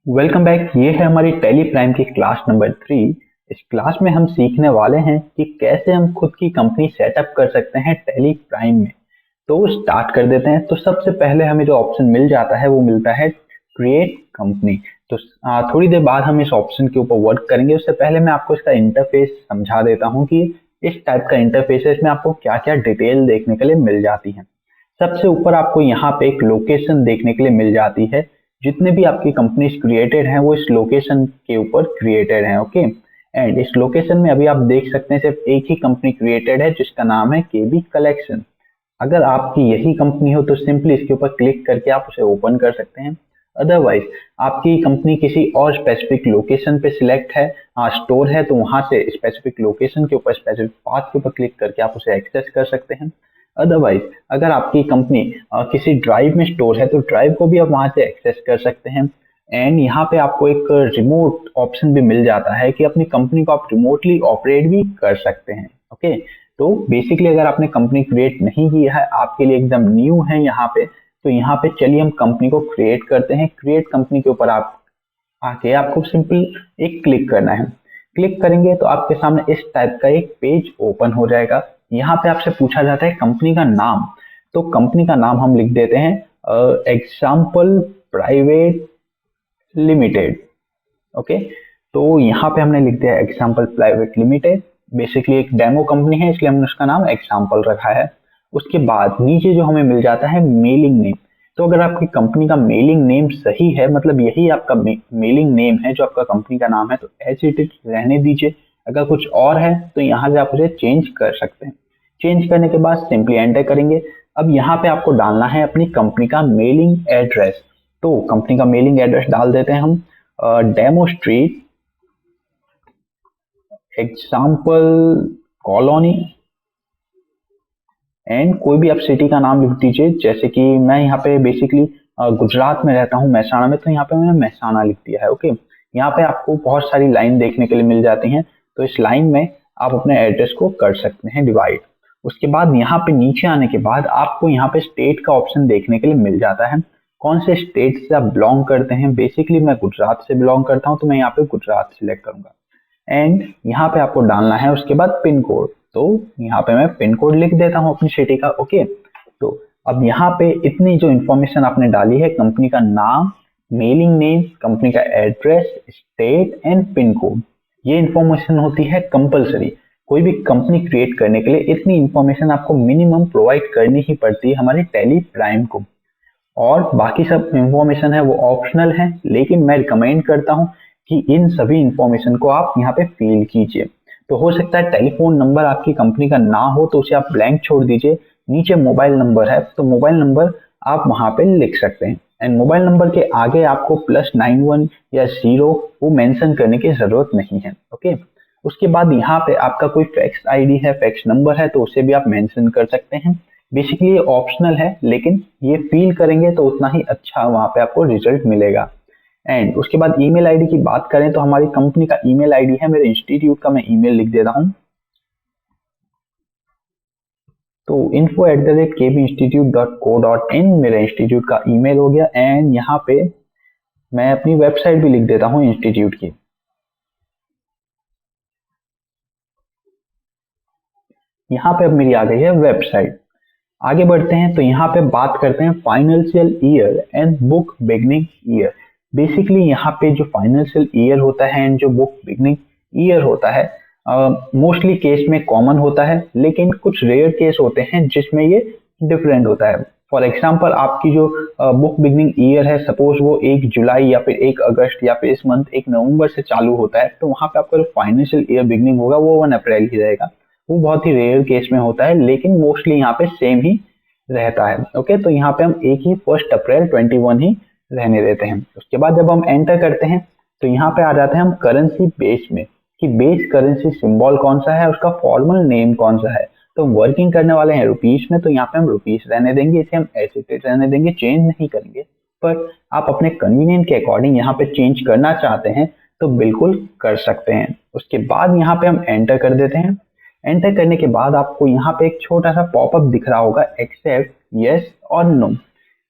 Welcome back. ये है हमारी टैली प्राइम की क्लास नंबर 3। इस क्लास में हम सीखने वाले हैं कि कैसे हम खुद की कंपनी सेटअप कर सकते हैं टैली प्राइम में। तो स्टार्ट कर देते हैं। तो सबसे पहले हमें जो ऑप्शन मिल जाता है वो मिलता है क्रिएट कंपनी। तो थोड़ी देर बाद हम इस ऑप्शन के ऊपर वर्क करेंगे। उससे पहले मैं आपको इसका इंटरफेस समझा देता हूँ कि इस टाइप का इंटरफेस है, इसमें आपको क्या क्या डिटेल देखने के लिए मिल जाती है। सबसे ऊपर आपको यहाँ पे एक लोकेशन देखने के लिए मिल जाती है। जितने भी आपकी कंपनीज क्रिएटेड हैं वो इस लोकेशन के ऊपर क्रिएटेड हैं। ओके, एंड इस लोकेशन में अभी आप देख सकते हैं सिर्फ एक ही कंपनी क्रिएटेड है जिसका नाम है केबी कलेक्शन। अगर आपकी यही कंपनी हो तो सिंपली इसके ऊपर क्लिक करके आप उसे ओपन कर सकते हैं। अदरवाइज आपकी कंपनी किसी और स्पेसिफिक लोकेशन पे सिलेक्ट है, स्टोर है, तो वहां से स्पेसिफिक लोकेशन के ऊपर स्पेसिफिक पाथ के ऊपर क्लिक करके आप उसे एक्सेस कर सकते हैं। अदरवाइज अगर आपकी कंपनी किसी ड्राइव में स्टोर है तो ड्राइव को भी आप वहां से एक्सेस कर सकते हैं। एंड यहाँ पे आपको एक रिमोट ऑप्शन भी मिल जाता है कि अपनी कंपनी को आप रिमोटली ऑपरेट भी कर सकते हैं। ओके, तो बेसिकली अगर आपने कंपनी क्रिएट नहीं की है, आपके लिए एकदम न्यू है यहाँ पे, तो यहाँ पे चलिए हम कंपनी को क्रिएट करते हैं। क्रिएट कंपनी के ऊपर आप आके आपको सिंपल एक क्लिक करना है। क्लिक करेंगे तो आपके सामने इस टाइप का एक पेज ओपन हो जाएगा। यहाँ पे आपसे पूछा जाता है कंपनी का नाम। तो कंपनी का नाम हम लिख देते हैं एग्जाम्पल प्राइवेट लिमिटेड। ओके, तो यहाँ पे हमने लिख दिया एग्जाम्पल प्राइवेट लिमिटेड। बेसिकली एक डेमो कंपनी है इसलिए हमने उसका नाम एग्जाम्पल रखा है। उसके बाद नीचे जो हमें मिल जाता है मेलिंग नेम। तो अगर आपकी कंपनी का मेलिंग नेम सही है, मतलब यही आपका मेलिंग नेम है जो आपका कंपनी का नाम है, तो एज इट इज रहने दीजिए। अगर कुछ और है तो यहाँ से आप उसे चेंज कर सकते हैं। चेंज करने के बाद सिंपली एंटर करेंगे। अब यहाँ पे आपको डालना है अपनी कंपनी का मेलिंग एड्रेस। तो कंपनी का मेलिंग एड्रेस डाल देते हैं हम। Demo street, example colony, and कोई भी आप सिटी का नाम लिख दीजिए। जैसे कि मैं यहाँ पे बेसिकली गुजरात में रहता हूँ, महसाणा में, तो यहाँ पे मैंने महसाणा लिख दिया है। ओके, यहाँ पे आपको बहुत सारी लाइन देखने के लिए मिल जाती हैं, तो इस लाइन में आप अपने एड्रेस को कर सकते हैं डिवाइड। उसके बाद यहाँ पे नीचे आने के बाद आपको यहाँ पे स्टेट का ऑप्शन देखने के लिए मिल जाता है। कौन से स्टेट से आप बिलोंग करते हैं। बेसिकली मैं गुजरात से बिलोंग करता हूँ तो मैं यहाँ पे गुजरात सिलेक्ट करूंगा। एंड यहाँ पे आपको डालना है उसके बाद पिन कोड। तो यहाँ पे मैं पिन कोड लिख देता हूँ अपनी सिटी का। ओके, तो अब यहाँ पे इतनी जो इन्फॉर्मेशन आपने डाली है, कंपनी का नाम, मेलिंग नेम, कंपनी का address, state and pin code, ये इन्फॉर्मेशन होती है कंपलसरी। कोई भी कंपनी क्रिएट करने के लिए इतनी इन्फॉर्मेशन आपको मिनिमम प्रोवाइड करनी ही पड़ती है हमारी टैली प्राइम को। और बाकी सब इंफॉर्मेशन है वो ऑप्शनल है, लेकिन मैं रिकमेंड करता हूँ कि इन सभी इंफॉर्मेशन को आप यहाँ पे फिल कीजिए। तो हो सकता है टेलीफोन नंबर आपकी कंपनी का ना हो तो उसे आप ब्लैंक छोड़ दीजिए। नीचे मोबाइल नंबर है तो मोबाइल नंबर आप वहां पे लिख सकते हैं। एंड मोबाइल नंबर के आगे आपको +91 या 0 वो मेंशन करने की जरूरत नहीं है। ओके, उसके बाद यहाँ पे आपका कोई फैक्स आईडी है, फैक्स नंबर है, तो उसे भी आप मेंशन कर सकते हैं। बेसिकली ये ऑप्शनल है, लेकिन ये फील करेंगे तो उतना ही अच्छा वहां पे आपको रिजल्ट मिलेगा। एंड उसके बाद ईमेल आईडी की बात करें तो हमारी कंपनी का ईमेल आईडी है, मेरे इंस्टीट्यूट का मैं ईमेल लिख देता हूँ। तो info@kbinstitute.co.in मेरा इंस्टीट्यूट का ईमेल हो गया। एंड यहाँ पे मैं अपनी वेबसाइट भी लिख देता हूँ इंस्टीट्यूट की। यहाँ पे अब मेरी आ गई है वेबसाइट। आगे बढ़ते हैं तो यहाँ पे बात करते हैं financial year and book beginning year. Basically यहाँ पे जो फाइनेंशियल ईयर होता है एंड जो बुक बिगनिंग ईयर होता है, मोस्टली केस में कॉमन होता है, लेकिन कुछ रेयर केस होते हैं जिसमें ये डिफरेंट होता है। फॉर एग्जाम्पल आपकी जो बुक बिगनिंग ईयर है, सपोज वो 1 जुलाई या फिर 1 अगस्त या फिर इस मंथ 1 नवंबर से चालू होता है, तो वहां पे आपका जो फाइनेंशियल ईयर बिगनिंग होगा वो 1 अप्रैल ही रहेगा। वो बहुत ही रेयर केस में होता है, लेकिन मोस्टली यहाँ पे सेम ही रहता है। ओके, तो यहाँ पे हम एक ही 1 अप्रैल 21 ही रहने देते हैं। उसके बाद जब हम एंटर करते हैं तो यहाँ पे आ जाते हैं हम करेंसी बेस में, कि बेस करेंसी सिंबल कौन सा है, उसका फॉर्मल नेम कौन सा है। तो हम वर्किंग करने वाले हैं रुपीस में, तो यहाँ पे हम रुपीस रहने देंगे, इसे हम ऐसे रहने देंगे, चेंज नहीं करेंगे। पर आप अपने कन्वीनियंट के अकॉर्डिंग यहाँ पे चेंज करना चाहते हैं तो बिल्कुल कर सकते हैं। उसके बाद यहाँ पे हम एंटर कर देते हैं। एंटर करने के बाद आपको यहाँ पे एक छोटा सा पॉपअप दिख रहा होगा, एक्सेप्ट, यस और नो।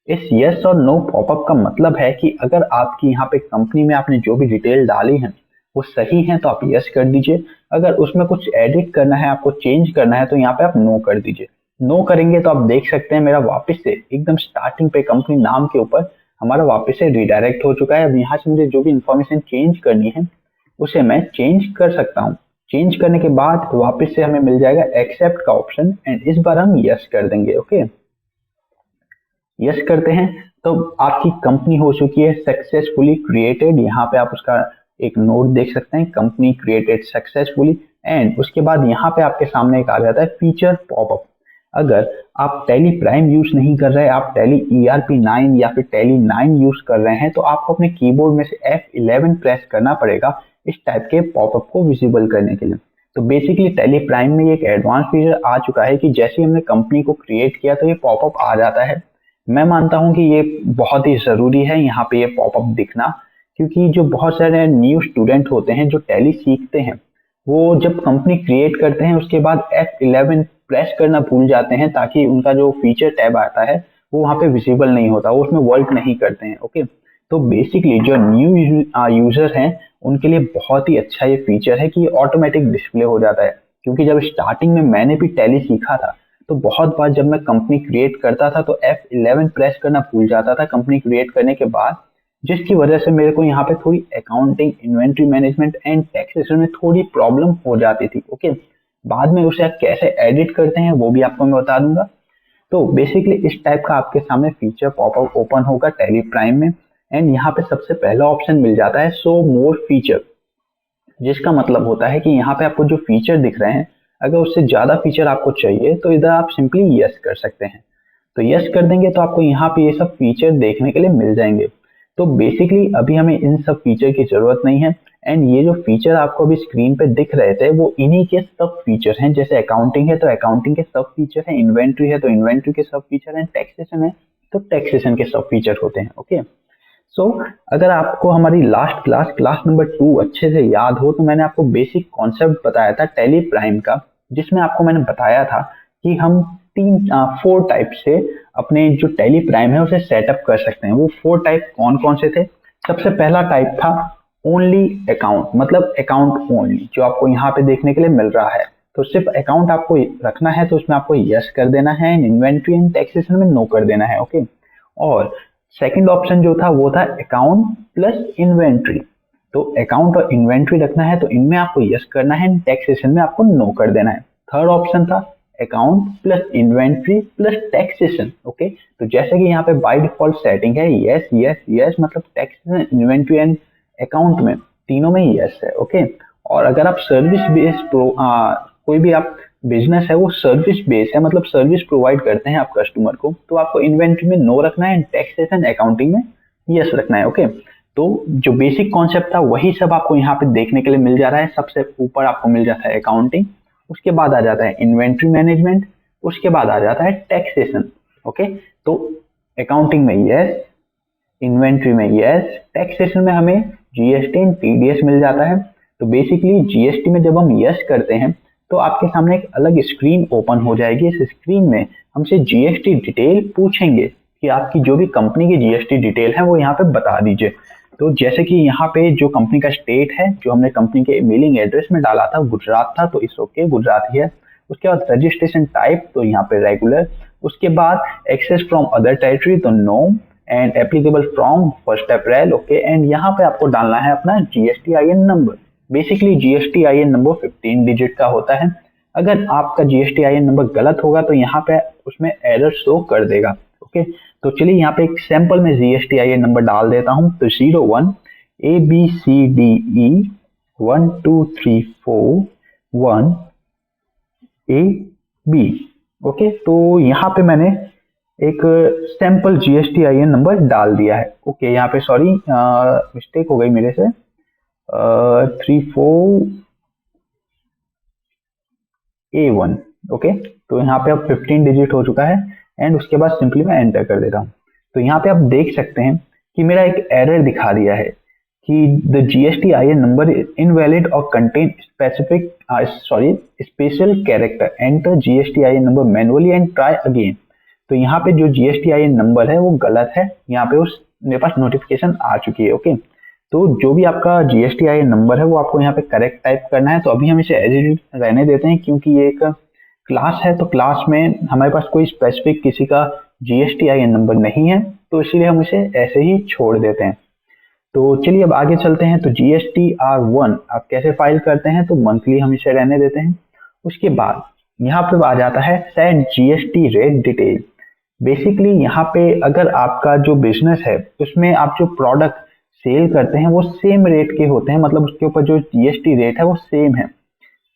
इस यस और नो पॉपअप का मतलब है कि अगर आपकी यहाँ पे कंपनी में आपने जो भी डिटेल डाली है वो सही है तो आप यस कर दीजिए, अगर उसमें कुछ एडिट करना है, आपको चेंज करना है, तो यहाँ पे आप नो कर दीजिए। नो करेंगे तो आप देख सकते हैं मेरा वापस से एकदम स्टार्टिंग पे कंपनी नाम के ऊपर हमारा वापस से रिडायरेक्ट हो चुका है। अब यहाँ से मुझे जो भी इंफॉर्मेशन चेंज करनी है उसे मैं चेंज कर सकता हूँ। चेंज करने के बाद वापस से हमें मिल जाएगा एक्सेप्ट का ऑप्शन, एंड इस बार हम यस कर देंगे। ओके, यस करते हैं तो आपकी कंपनी हो चुकी है सक्सेसफुली क्रिएटेड। यहाँ पे आप उसका एक नोट देख सकते हैं, कंपनी क्रिएटेड सक्सेसफुली। एंड उसके बाद यहाँ पे आपके सामने एक आ जाता है फीचर पॉपअप। अगर आप टैली प्राइम यूज नहीं कर रहे, आप टैली ERP9 या फिर टैली 9 यूज कर रहे हैं, तो आपको अपने कीबोर्ड में से F11 प्रेस करना पड़ेगा इस टाइप के पॉपअप को विजिबल करने के लिए। तो बेसिकली टैली प्राइम में एक एडवांस फीचर आ चुका है कि जैसे ही हमने कंपनी को क्रिएट किया तो ये पॉपअप आ जाता है। मैं मानता हूं कि ये बहुत ही ज़रूरी है यहाँ पे ये पॉपअप दिखना, क्योंकि जो बहुत सारे न्यू स्टूडेंट होते हैं जो टैली सीखते हैं, वो जब कंपनी क्रिएट करते हैं उसके बाद F11 प्रेस करना भूल जाते हैं, ताकि उनका जो फीचर टैब आता है वो वहाँ पे विजिबल नहीं होता, वो उसमें वर्क नहीं करते हैं। ओके, तो बेसिकली जो न्यू यूजर हैं उनके लिए बहुत ही अच्छा ये फीचर है कि ये ऑटोमेटिक डिस्प्ले हो जाता है। क्योंकि जब स्टार्टिंग में मैंने भी टैली सीखा था तो बहुत बार जब मैं कंपनी क्रिएट करता था तो F11 प्रेस करना भूल जाता था कंपनी क्रिएट करने के बाद, जिसकी वजह से मेरे को यहाँ पे थोड़ी accounting, inventory management and taxation में थोड़ी प्रॉब्लम हो जाती थी। ओके, बाद में उसे कैसे एडिट करते हैं वो भी आपको मैं बता दूंगा। तो बेसिकली इस टाइप का आपके सामने फीचर पॉपअप ओपन होगा टैली प्राइम में। एंड यहाँ पे सबसे पहला ऑप्शन मिल जाता है शो मोर फीचर, जिसका मतलब होता है कि यहाँ पे आपको जो फीचर दिख रहे हैं अगर उससे ज्यादा फीचर आपको चाहिए तो इधर आप सिंपली यस कर सकते हैं। तो यस कर देंगे तो आपको यहाँ पे ये सब फीचर देखने के लिए मिल जाएंगे। तो बेसिकली अभी हमें इन सब फीचर की जरूरत नहीं है। एंड ये जो फीचर आपको अभी स्क्रीन पे दिख रहे थे वो इन्हीं के सब फीचर हैं। जैसे अकाउंटिंग है तो अकाउंटिंग के सब फीचर हैं, इन्वेंट्री है तो इन्वेंट्री के सब फीचर हैं, टैक्सेशन है तो टैक्सेशन के सब फीचर होते हैं। ओके, सो अगर आपको हमारी लास्ट क्लास नंबर 2 अच्छे से याद हो तो मैंने आपको बेसिक कॉन्सेप्ट बताया था टैली प्राइम का, जिसमें आपको मैंने बताया था कि हम 4 टाइप से अपने जो टैली प्राइम है उसे सेटअप कर सकते हैं। वो 4 टाइप कौन कौन से थे? सबसे पहला टाइप था ओनली अकाउंट, मतलब अकाउंट ओनली, जो आपको यहाँ पे देखने के लिए मिल रहा है। तो सिर्फ अकाउंट आपको रखना है तो उसमें आपको यस कर देना है, इन्वेंट्री एंड टैक्सेशन में नो कर देना है। ओके, और सेकंड ऑप्शन जो था वो था अकाउंट प्लस इन्वेंट्री। तो अकाउंट और इन्वेंट्री रखना है तो इनमें आपको यस करना है, टैक्सेशन में आपको नो कर देना है। थर्ड ऑप्शन था account plus inventory plus taxation. Okay, तो जैसे कि यहाँ पे बाय डिफॉल्ट सेटिंग है यस यस यस, मतलब टैक्सेशन, इन्वेंट्री एंड अकाउंट में तीनों में यस है। ओके, और अगर आप सर्विस बेस्ड कोई भी आप बिजनेस है वो सर्विस बेस्ड है, मतलब सर्विस प्रोवाइड करते हैं आप कस्टमर को, तो आपको इन्वेंट्री में नो रखना है, टैक्सेशन अकाउंटिंग में यस रखना है। ओके, तो जो बेसिक कॉन्सेप्ट था वही सब आपको यहाँ पे देखने के लिए मिल जा रहा है। सबसे ऊपर आपको मिल जाता है अकाउंटिंग, उसके बाद आ जाता है इन्वेंट्री मैनेजमेंट, उसके बाद आ जाता है टैक्सेशन। ओके, तो अकाउंटिंग में यस, इन्वेंट्री में यस, टैक्सेशन में हमें जीएसटी एंड टीडीएस मिल जाता है। तो बेसिकली जीएसटी में जब हम यस करते हैं तो आपके सामने एक अलग स्क्रीन ओपन हो जाएगी। इस स्क्रीन में हमसे जीएसटी डिटेल पूछेंगे कि आपकी जो भी कंपनी की जीएसटी डिटेल है वो यहाँ पे बता दीजिए। तो जैसे कि यहाँ पे जो कंपनी का स्टेट है, जो हमने कंपनी के मेलिंग एड्रेस में डाला था गुजरात था, तो इस ओके गुजरात ही है। उसके बाद रजिस्ट्रेशन टाइप, तो यहाँ पे रेगुलर। उसके बाद एक्सेस फ्रॉम अदर टेरिटरी, तो no, and applicable from 1 April. Okay, and यहाँ पे आपको डालना है अपना GSTIN number. Basically GSTIN number 15 digit का होता है। अगर आपका GSTIN नंबर गलत होगा तो यहाँ पे उसमें एरर शो कर देगा। ओके, तो चलिए यहाँ पे एक सैंपल में GSTIN नंबर डाल देता हूँ। तो 01 ABCDE 1 2 3 4 1 AB। ओके, तो यहाँ पे मैंने एक सैंपल GSTIN नंबर डाल दिया है। ओके, यहाँ पे सॉरी मिस्टेक हो गई मेरे से, 34A1। ओके, तो यहाँ पे अब 15 डिजिट हो चुका है। एंड उसके बाद सिंपली मैं एंटर कर देता हूँ। तो यहाँ पे आप देख सकते हैं कि मेरा एक एरर दिखा दिया है कि the GSTIN number is invalid और contain special character, enter GSTIN number manually and try again. तो यहाँ पे जो GSTIN नंबर है वो गलत है, यहाँ पे उस मेरे पास नोटिफिकेशन आ चुकी है। ओके, तो जो भी आपका GSTIN नंबर है वो आपको यहाँ पे करेक्ट टाइप करना है। तो अभी हम इसे एज इट इज रहने देते हैं, क्योंकि ये एक क्लास है, तो क्लास में हमारे पास कोई स्पेसिफिक किसी का GSTIN नंबर नहीं है, तो इसीलिए हम इसे ऐसे ही छोड़ देते हैं। तो चलिए अब आगे चलते हैं। तो GSTR1 आप कैसे फाइल करते हैं, तो मंथली हम इसे रहने देते हैं। उसके बाद यहाँ पे आ जाता है set GST rate detail. Basically यहाँ पे अगर आपका जो बिजनेस है उसमें आप जो प्रोडक्ट सेल करते हैं वो सेम रेट के होते हैं, मतलब उसके ऊपर जो GST रेट है वो सेम है,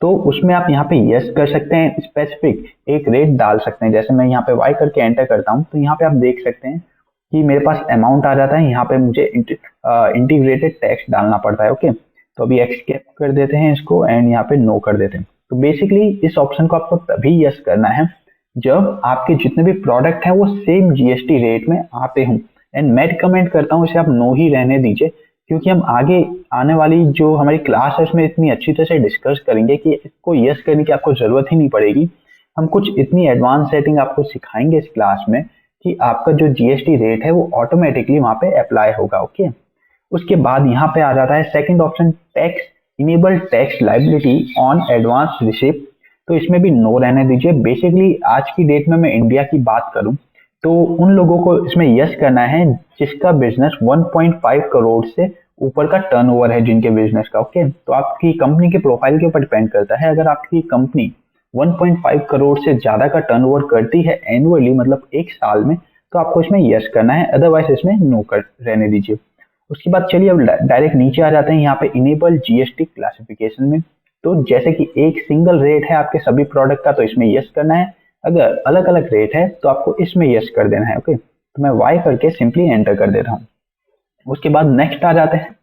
तो उसमें आप यहाँ पे यस कर सकते हैं, स्पेसिफिक एक रेट डाल सकते हैं। जैसे मैं यहाँ पे वाई करके एंटर करता हूँ, तो यहाँ पे आप देख सकते हैं कि मेरे पास अमाउंट आ जाता है, यहाँ पे मुझे इंटीग्रेटेड टैक्स डालना पड़ता है। ओके, तो अभी एक्सकेप कर देते हैं इसको एंड यहाँ पे नो कर देते हैं। तो बेसिकली इस ऑप्शन को आपको तभी यस करना है जब आपके जितने भी प्रोडक्ट हैं वो सेम GST रेट में आते हों। एंड मैं रिकमेंड करता हूँ इसे आप नो ही रहने दीजिए, क्योंकि हम आगे आने वाली जो हमारी क्लास है उसमें इतनी अच्छी तरह से डिस्कस करेंगे कि इसको यस करने की आपको जरूरत ही नहीं पड़ेगी। हम कुछ इतनी एडवांस सेटिंग आपको सिखाएंगे इस क्लास में कि आपका जो GST रेट है वो ऑटोमेटिकली वहां पे अप्लाई होगा। ओके, उसके बाद यहाँ पे आ जाता है second option, tax enable tax liability on advance receipt. तो इसमें भी नो रहने दीजिए। बेसिकली आज की डेट में मैं इंडिया की बात करूं तो उन लोगों को इसमें यस करना है जिसका बिजनेस 1.5 करोड़ से ऊपर का टर्नओवर है, जिनके बिजनेस का। ओके, तो आपकी कंपनी के प्रोफाइल के ऊपर डिपेंड करता है। अगर आपकी कंपनी 1.5 करोड़ से ज्यादा का टर्नओवर करती है एनुअली, मतलब एक साल में, तो आपको इसमें यस करना है, अदरवाइज इसमें नो कर रहने दीजिए। उसके बाद चलिए अब डायरेक्ट नीचे आ जाते हैं यहाँ पे इनेबल GST क्लासिफिकेशन में। तो जैसे कि एक सिंगल रेट है आपके सभी प्रोडक्ट का, तो इसमें यस करना है। अगर अलग अलग रेट है तो आपको इसमें यस कर देना है। ओके, तो मैं वाई करके सिंपली एंटर कर देता हूँ। उसके बाद नेक्स्ट आ जाते हैं।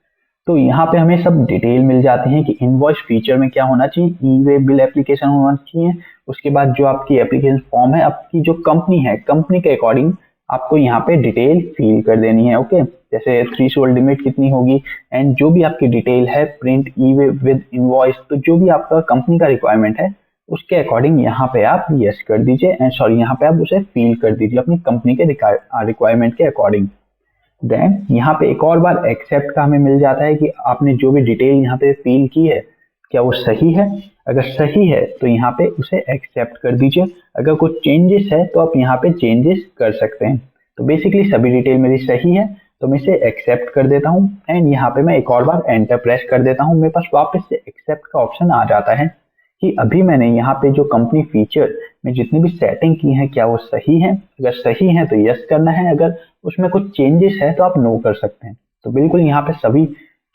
तो यहाँ पे हमें सब डिटेल मिल जाती है कि इनवॉइस फीचर में क्या होना चाहिए, ई वे बिल एप्लीकेशन होना चाहिए। उसके बाद जो आपकी एप्लीकेशन फॉर्म है, आपकी जो कंपनी है, कंपनी के अकॉर्डिंग आपको यहाँ पे डिटेल फिल कर देनी है। ओके, जैसे थ्रेशोल्ड लिमिट कितनी होगी एंड जो भी आपकी डिटेल है, print E way with invoice, तो जो भी आपका कंपनी का रिक्वायरमेंट है उसके अकॉर्डिंग यहाँ पे आप यस कर दीजिए एंड सॉरी यहाँ पे आप उसे फिल कर दीजिए अपनी कंपनी के रिक्वायरमेंट के अकॉर्डिंग। देन यहाँ पे एक और बार एक्सेप्ट का हमें मिल जाता है कि आपने जो भी डिटेल यहाँ पे फिल की है क्या वो सही है। अगर सही है तो यहाँ पे उसे एक्सेप्ट कर दीजिए। अगर कुछ चेंजेस है तो आप यहाँ पे चेंजेस कर सकते हैं। तो बेसिकली सभी डिटेल मेरी सही है, तो मैं इसे एक्सेप्ट कर देता हूँ एंड यहाँ पे मैं एक और बार एंटर प्रेस कर देता हूँ। मेरे पास वापस से एक्सेप्ट का ऑप्शन आ जाता है कि अभी मैंने यहाँ पे जो कंपनी फीचर में जितनी भी सेटिंग की है क्या वो सही है। अगर सही है तो यस करना है, अगर उसमें कुछ चेंजेस है तो आप नो कर सकते हैं। तो बिल्कुल यहाँ पे सभी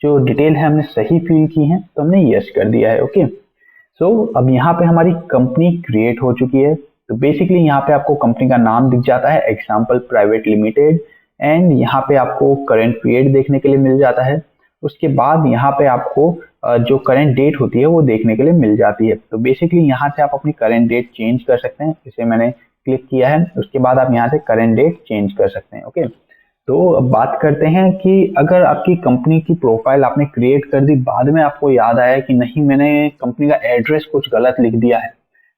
जो डिटेल है हमने सही फिल की है, तो हमने यस कर दिया है। ओके, सो अब यहाँ पे हमारी कंपनी क्रिएट हो चुकी है। तो बेसिकली यहाँ पे आपको कंपनी का नाम दिख जाता है, एग्जाम्पल प्राइवेट लिमिटेड, एंड यहाँ पे आपको करंट पीरियड देखने के लिए मिल जाता है। उसके बाद यहाँ पे आपको जो करंट डेट होती है वो देखने के लिए मिल जाती है। तो बेसिकली यहाँ से आप अपनी करंट डेट चेंज कर सकते हैं। इसे मैंने क्लिक किया है, उसके बाद आप यहाँ से करंट डेट चेंज कर सकते हैं। ओके, तो अब बात करते हैं कि अगर आपकी कंपनी की प्रोफाइल आपने क्रिएट कर दी, बाद में आपको याद आया कि नहीं मैंने कंपनी का एड्रेस कुछ गलत लिख दिया है,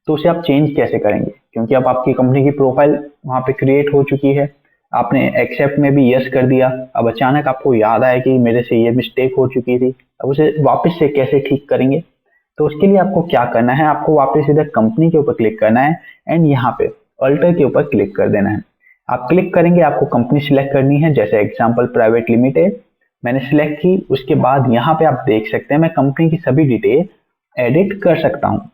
तो उसे आप चेंज कैसे करेंगे, क्योंकि अब आपकी कंपनी की प्रोफाइल वहाँ पे क्रिएट हो चुकी है, आपने एक्सेप्ट में भी यस कर दिया। अब अचानक आपको याद आया कि मेरे से ये मिस्टेक हो चुकी थी, अब उसे वापस से कैसे ठीक करेंगे। तो उसके लिए आपको क्या करना है, आपको वापस इधर कंपनी के ऊपर क्लिक करना है एंड यहाँ पे अल्टर के ऊपर क्लिक कर देना है। आप क्लिक करेंगे, आपको कंपनी सिलेक्ट करनी है, जैसे एग्जांपल प्राइवेट लिमिटेड मैंने सिलेक्ट की। उसके बाद यहाँ पे आप देख सकते हैं मैं कंपनी की सभी डिटेल एडिट कर सकता हूँ।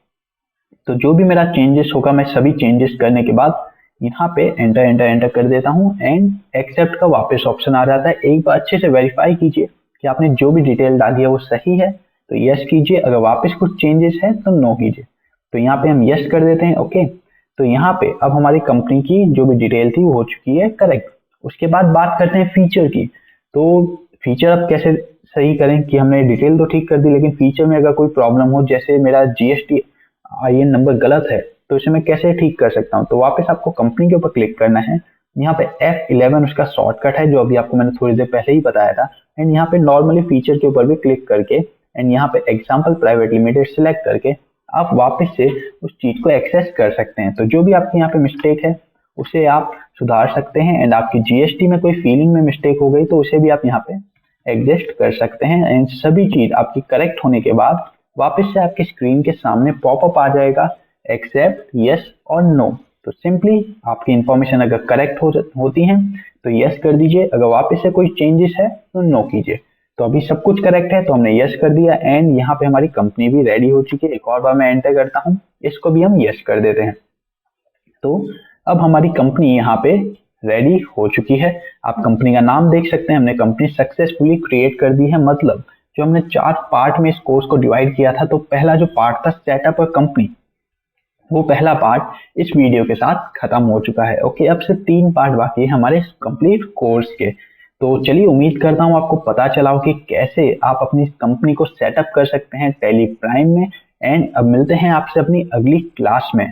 तो जो भी मेरा चेंजेस होगा मैं सभी चेंजेस करने के बाद यहाँ पे एंटर एंटर एंटर कर देता हूँ एंड एक्सेप्ट का वापस ऑप्शन आ जाता है। एक बार अच्छे से वेरीफाई कीजिए कि आपने जो भी डिटेल डाली है वो सही है, तो यस कीजिए। अगर वापस कुछ चेंजेस है तो नो कीजिए। तो यहाँ पे हम यस कर देते हैं। ओके, तो यहाँ पे अब हमारी कंपनी की जो भी डिटेल थी वो हो चुकी है करेक्ट। उसके बाद बात करते हैं फीचर की। तो फीचर अब कैसे सही करें कि हमने डिटेल तो ठीक कर दी, लेकिन फीचर में अगर कोई प्रॉब्लम हो, जैसे मेरा GSTIN नंबर गलत है, तो इसे मैं कैसे ठीक कर सकता हूँ। तो वापस आपको कंपनी के ऊपर क्लिक करना है। यहाँ पे F11 उसका शॉर्टकट है, जो अभी आपको मैंने थोड़ी देर पहले ही बताया था। एंड यहाँ पे नॉर्मली फीचर के ऊपर भी क्लिक करके एंड यहाँ पे एग्जाम्पल प्राइवेट लिमिटेड सिलेक्ट करके आप वापस से उस चीज को एक्सेस कर सकते हैं। तो जो भी आपके यहाँ पे मिस्टेक है उसे आप सुधार सकते हैं। एंड आपकी जीएसटी में कोई फिलिंग में मिस्टेक हो गई तो उसे भी आप यहाँ पे एडजस्ट कर सकते हैं। एंड सभी चीज आपकी करेक्ट होने के बाद वापस से आपकी स्क्रीन के सामने पॉपअप आ जाएगा, एक्सेप्ट, यस और नो। तो सिंपली आपकी इंफॉर्मेशन अगर करेक्ट होती है तो यस कर दीजिए, अगर वापस से कोई चेंजेस है तो नो कीजिए। तो अभी सब कुछ करेक्ट है तो हमने यस कर दिया एंड यहाँ पे हमारी कंपनी भी रेडी हो चुकी है। एक और बार मैं एंटर करता हूँ, इसको भी हम यस कर देते हैं। तो अब हमारी कंपनी यहाँ पे रेडी हो चुकी है। आप कंपनी का नाम देख सकते हैं, हमने कंपनी सक्सेसफुली क्रिएट कर दी है। मतलब जो हमने 4 पार्ट में इस कोर्स को डिवाइड किया था, तो पहला जो पार्ट था सेटअप अ कंपनी, वो पहला पार्ट इस वीडियो के साथ खत्म हो चुका है। ओके, अब से 3 पार्ट बाकी है हमारे कंप्लीट कोर्स के। तो चलिए, उम्मीद करता हूँ आपको पता चला हो कि कैसे आप अपनी कंपनी को सेटअप कर सकते हैं टैली प्राइम में। एंड अब मिलते हैं आपसे अपनी अगली क्लास में।